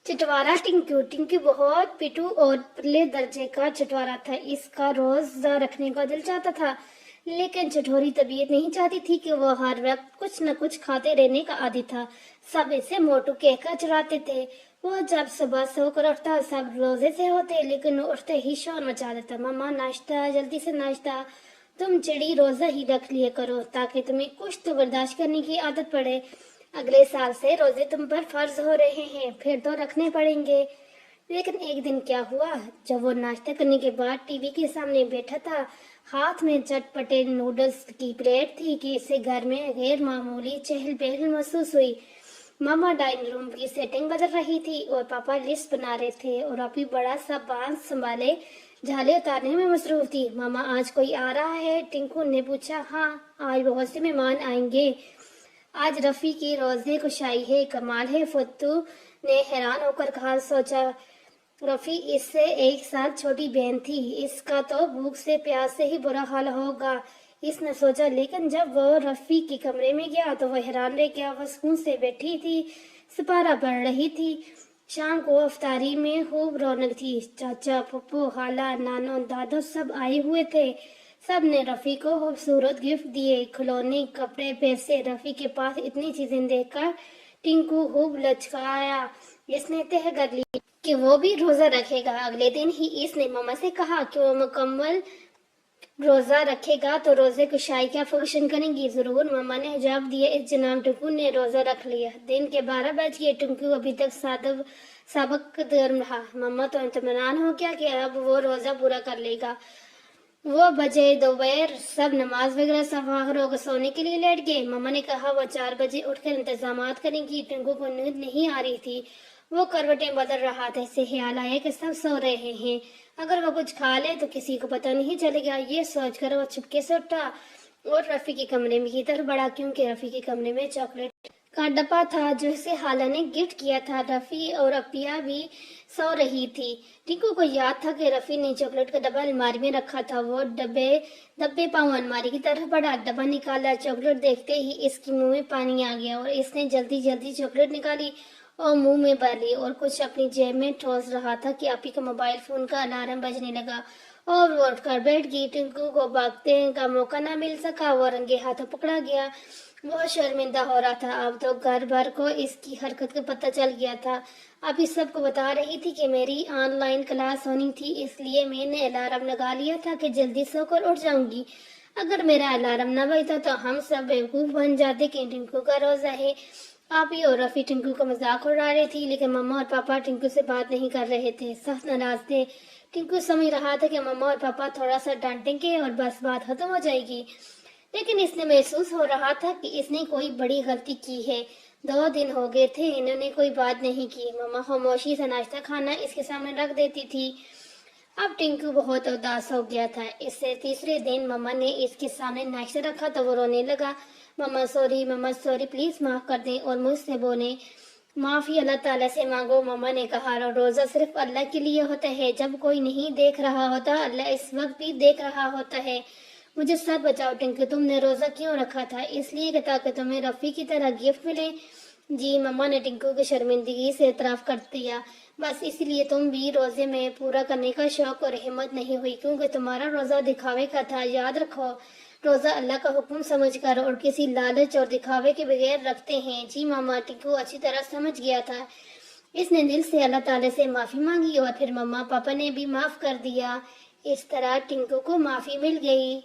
چٹوارا ٹنکو ٹنکو بہت پٹو اور پرلے درجے کا چٹوارا تھا۔ اس کا روزہ رکھنے کا دل چاہتا تھا، لیکن چٹوری طبیعت نہیں چاہتی تھی کہ وہ ہر وقت کچھ نہ کچھ کھاتے رہنے کا عادی تھا۔ سب اسے موٹو کہہ کر چڑھاتے تھے۔ وہ جب صبح سو کر اٹھتا سب روزے سے ہوتے، لیکن وہ اٹھتے ہی شور مچا دیتا، ماما ناشتہ، جلدی سے ناشتہ، تم چڑی روزہ ہی رکھ لیا کرو تاکہ تمہیں کچھ تو برداشت کرنے کی عادت پڑے۔ اگلے سال سے روزے تم پر فرض ہو رہے ہیں، پھر تو رکھنے پڑیں گے۔ لیکن ایک دن کیا ہوا، جب وہ ناشتہ کرنے کے بعد ٹی وی کے سامنے بیٹھا تھا، ہاتھ میں چٹ پٹے نوڈلز کی پلیٹ تھی کہ اسے گھر میں غیر معمولی چہل پہل محسوس ہوئی۔ ماما ڈائننگ روم کی سیٹنگ بدل رہی تھی اور پاپا لسٹ بنا رہے تھے اور ابھی بڑا سا بانس سنبھالے جھالے اتارنے میں مصروف تھی۔ ماما آج کوئی آ رہا ہے؟ ٹنکو نے پوچھا۔ ہاں، آج بہت سے مہمان آئیں گے۔ آج رفیع کی روزے کشائی ہے۔ کمال ہے، فتو نے حیران ہو کر کہا۔ سوچا، رفیع اس سے 1 سال چھوٹی بہن تھی، اس کا تو بھوک سے پیاس سے ہی برا حال ہوگا، اس نے سوچا۔ لیکن جب وہ رفیع کے کمرے میں گیا تو وہ حیران رہ گیا۔ وہ سکون سے بیٹھی تھی، سپارہ پڑھ رہی تھی۔ شام کو افطاری میں خوب رونق تھی۔ چاچا، پھپھو، خالہ، نانو، دادو سب آئے ہوئے تھے۔ سب نے رفیع کو خوبصورت گفٹ دیے، کھلونے، کپڑے، پیسے۔ رفیع کے پاس اتنی چیزیں دیکھ کر ٹنکو خوب لچکایا۔ اس نے طے کر لی کہ وہ بھی روزہ رکھے گا۔ اگلے دن ہی اس نے ماما سے کہا کہ وہ مکمل روزہ رکھے گا تو روزے کشائی کا فنکشن کریں گی۔ ضرور، ماما نے جواب دیا۔ اس جناب ٹنکو نے روزہ رکھ لیا۔ دن کے 12 بج گئے۔ ٹنکو ابھی تک سابق گرم رہا۔ ماما تو اطمینان ہو گیا کہ اب وہ روزہ پورا کر لے گا۔ وہ بجے دوپہر سب نماز وغیرہ سے فارغ ہو کر سونے کے لیے لیٹ گئے۔ ماما نے کہا وہ 4 بجے اٹھ کر انتظامات کریں گی۔ ٹنکو کو نیند نہیں آ رہی تھی، وہ کروٹیں بدل رہا تھا۔ اسے خیال آیا کہ سب سو رہے ہیں، اگر وہ کچھ کھا لے تو کسی کو پتہ نہیں چلے گا۔ یہ سوچ کر وہ چپکے سے اٹھا اور رفیع کے کمرے کی طرف بڑھا، کیونکہ رفیع کے کمرے میں چاکلیٹ کا ڈبہ تھا جو اسے خالہ نے گفٹ کیا تھا۔ رفیع اور اپیا بھی سو رہی تھی۔ ٹنکو کو یاد تھا کہ رفیع نے چاکلیٹ کا ڈبہ الماری میں رکھا تھا۔ وہ دبے پاؤں الماری کی طرف بڑھا، ڈبہ نکالا۔ چاکلیٹ دیکھتے ہی اس کے منہ میں پانی آ گیا اور اس نے جلدی جلدی چاکلیٹ نکالی اور منہ میں بھر لی اور کچھ اپنی جیب میں ٹھوس رہا تھا کہ اپی کا موبائل فون کا الارم بجنے لگا اور وہ اٹھ کر بیٹھ گئی۔ ٹنکو کو بھاگتے کا موقع نہ مل سکا، وہ رنگے ہاتھوں پکڑا گیا۔ وہ شرمندہ ہو رہا تھا، اب تو گھر بھر کو اس کی حرکت کا پتہ چل گیا تھا۔ ابھی سب کو بتا رہی تھی کہ میری آن لائن کلاس ہونی تھی، اس لیے میں نے الارم لگا لیا تھا کہ جلدی سو کر اٹھ جاؤں گی۔ اگر میرا الارم نہ بجتا تو ہم سب بیوقوف بن جاتے کہ ٹنکو کا روزہ ہے۔ آپی اور رفیع ٹنکو کا مذاق اڑا رہی تھی، لیکن ماما اور پاپا ٹنکو سے بات نہیں کر رہے تھے، سخت ناراض تھے۔ ٹنکو سمجھ رہا تھا کہ ماما اور پاپا تھوڑا سا ڈانٹیں گے اور بس بات ختم ہو جائے گی، لیکن اس نے محسوس ہو رہا تھا کہ اس نے کوئی بڑی غلطی کی ہے۔ 2 دن ہو گئے تھے انہوں نے کوئی بات نہیں کی۔ ماما خاموشی سے ناشتہ کھانا اس کے سامنے رکھ دیتی تھی۔ اب ٹنکو بہت اداس ہو گیا تھا۔ اس سے تیسرے دن ماما نے اس کے سامنے ناشتہ رکھا تو وہ رونے لگا۔ ماما سوری، پلیز معاف کر دیں اور مجھ سے بولیں۔ معافی اللہ تعالیٰ سے مانگو، ماما نے کہا۔ روزہ صرف اللہ کے لیے ہوتا ہے، جب کوئی نہیں دیکھ رہا ہوتا، اللہ اس وقت بھی دیکھ رہا ہوتا ہے۔ مجھے سچ بتاؤ ٹنکو، تم نے روزہ کیوں رکھا تھا؟ اس لیے کہ تاکہ تمہیں رفیع کی طرح گفٹ ملے؟ جی، ماما نے ٹنکو کی شرمندگی سے اعتراف کر دیا۔ بس اس لیے تم بھی روزے میں پورا کرنے کا شوق اور ہمت نہیں ہوئی، کیونکہ تمہارا روزہ دکھاوے کا تھا۔ یاد رکھو، روزہ اللہ کا حکم سمجھ کر اور کسی لالچ اور دکھاوے کے بغیر رکھتے ہیں۔ جی ماما، ٹنکو اچھی طرح سمجھ گیا تھا۔ اس نے دل سے اللہ تعالیٰ سے معافی مانگی اور پھر ماما پاپا نے بھی معاف کر دیا۔ اس طرح ٹنکو کو معافی مل گئی۔